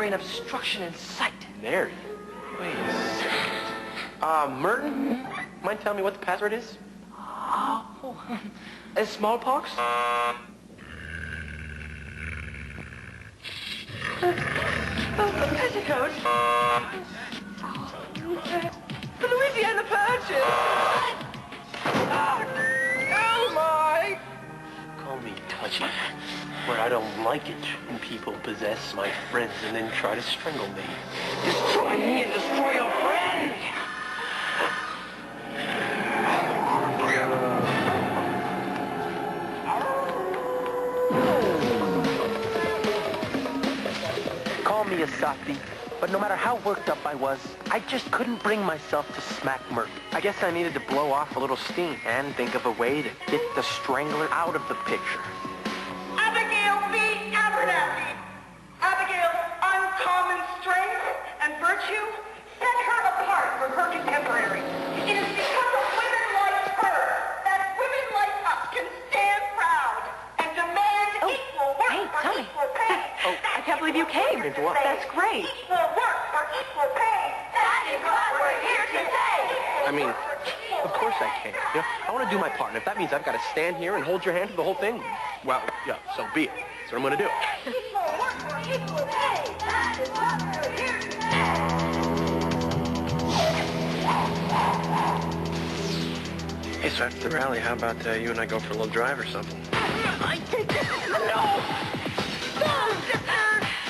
Brain obstruction in sight. Mary? Wait a second. Merton? Mind telling me what the password is? Is smallpox? Petticoat. The Louisiana Purchase. Oh, my. Call me touchy, but I don't like it when people possess my friends and then try to strangle me. Destroy me and destroy your friend. Call me a softie, but no matter how worked up I was, I just couldn't bring myself to smack Mert. I guess I needed to blow off a little steam and think of a way to get the Strangler out of the picture. Abigail B. Abernathy. Abigail's uncommon strength and virtue set her apart from her contemporaries. It is because of women like her that women like us can stand proud and demand equal work for equal pay. I can't believe you came. That's great. Equal work for equal pay. That is what we're here to say. I mean, of course I can. You know, I want to do my part, and if that means I've got to stand here and hold your hand through the whole thing, well, yeah, so be it. That's what I'm going to do. Equal work for equal pay. That is what we're here to say. Hey, so after the rally, how about you and I go for a little drive or something? No!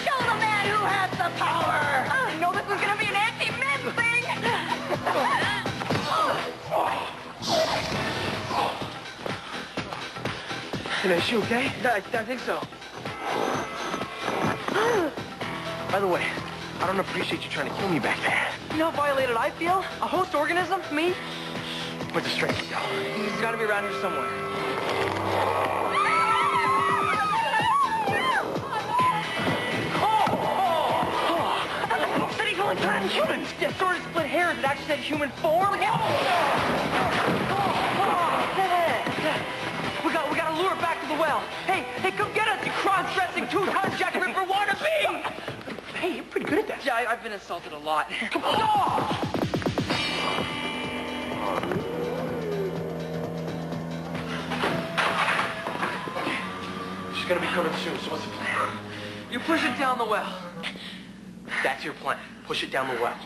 Kill the man who has the power! I know this is going to be an anti-men thing! Is you okay? I think so. By the way, I don't appreciate you trying to kill me back there. You know how violated I feel? A host organism? Me? Where'd the Strangler go? He's got to be around here somewhere. Humans! Yeah, sort of split hairs that actually had human form. We gotta lure it back to the well. Hey, come get us, you cross-dressing two-ton Jack Ripper wannabe! Hey, you're pretty good at that. Yeah, I've been insulted a lot. Come on! She's gonna be coming soon, so what's the plan? You push it down the well. That's your plan. Push it down the well.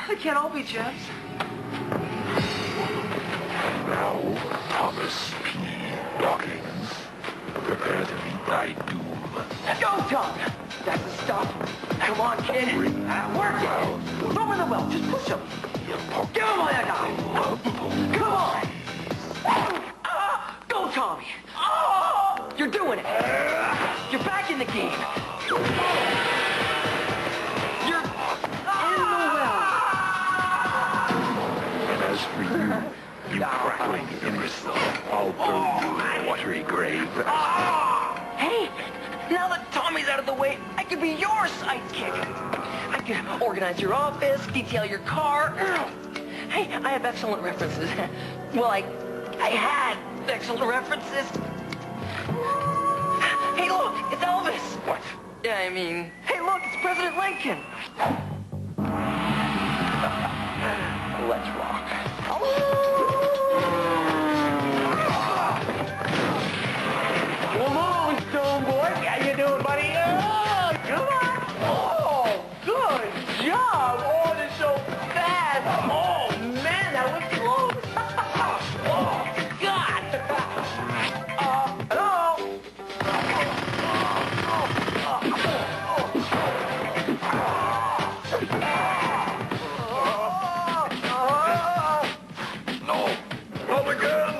They can't all be Jeffs. Now, Thomas P. Dawkins, prepare to meet thy doom. Go, Tom! That's the stuff. Come on, kid. Work it. Throw him in the well. Just push him. Give him all you got. Come on. Go, Tommy. You're doing it. You're back in the game. You're in the well. And as for you, you crackling imbecile, I'll burn you in a watery grave. Hey, now that Tommy's out of the way, I could be your sidekick. I could organize your office, detail your car. Hey, I have excellent references. Well, I had excellent references. Hey, look, it's Elvis. What? Yeah, I mean, hey, look, it's President Lincoln. Let's rock. Come on, Stone Boy. How you doing, buddy? Oh, come on. Oh, good job. Oh, this is so fast. Oh, man, that was close. Oh, God. Hello? No, not again.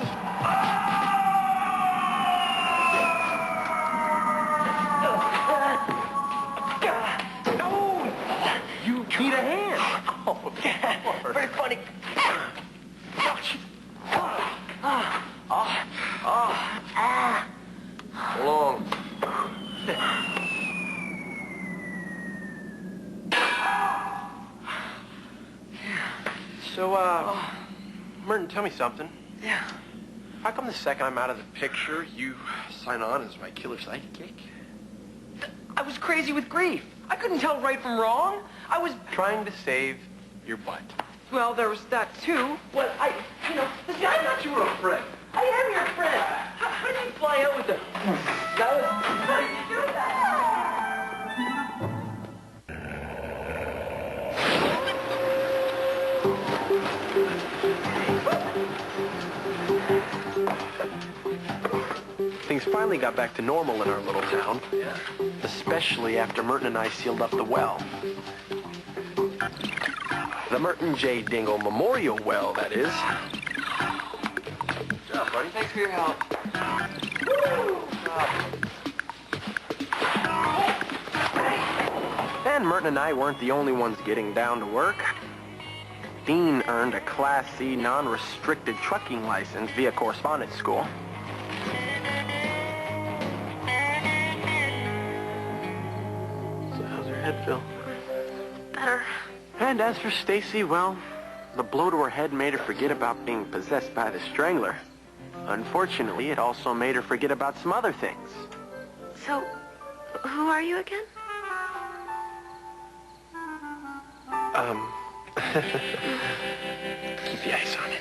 No! You need a hand. Oh, Very funny. So long. So, Merton, tell me something. Yeah. How come the second I'm out of the picture, you sign on as my killer sidekick? I was crazy with grief. I couldn't tell right from wrong. I was trying to save your butt. Well, there was that too. Well, listen, I thought you were a friend. I am your friend. How did you fly out with the... How did you do that? Things finally got back to normal in our little town. Yeah. Especially after Merton and I sealed up the well. The Merton J. Dingle Memorial Well, that is. Good job, buddy. Thanks for your help. And Merton and I weren't the only ones getting down to work. Dean earned a Class C non-restricted trucking license via correspondence school. So how's her head feel? Better. And as for Stacy, well, the blow to her head made her forget about being possessed by the Strangler. Unfortunately, it also made her forget about some other things. So, who are you again? Keep the ice on it.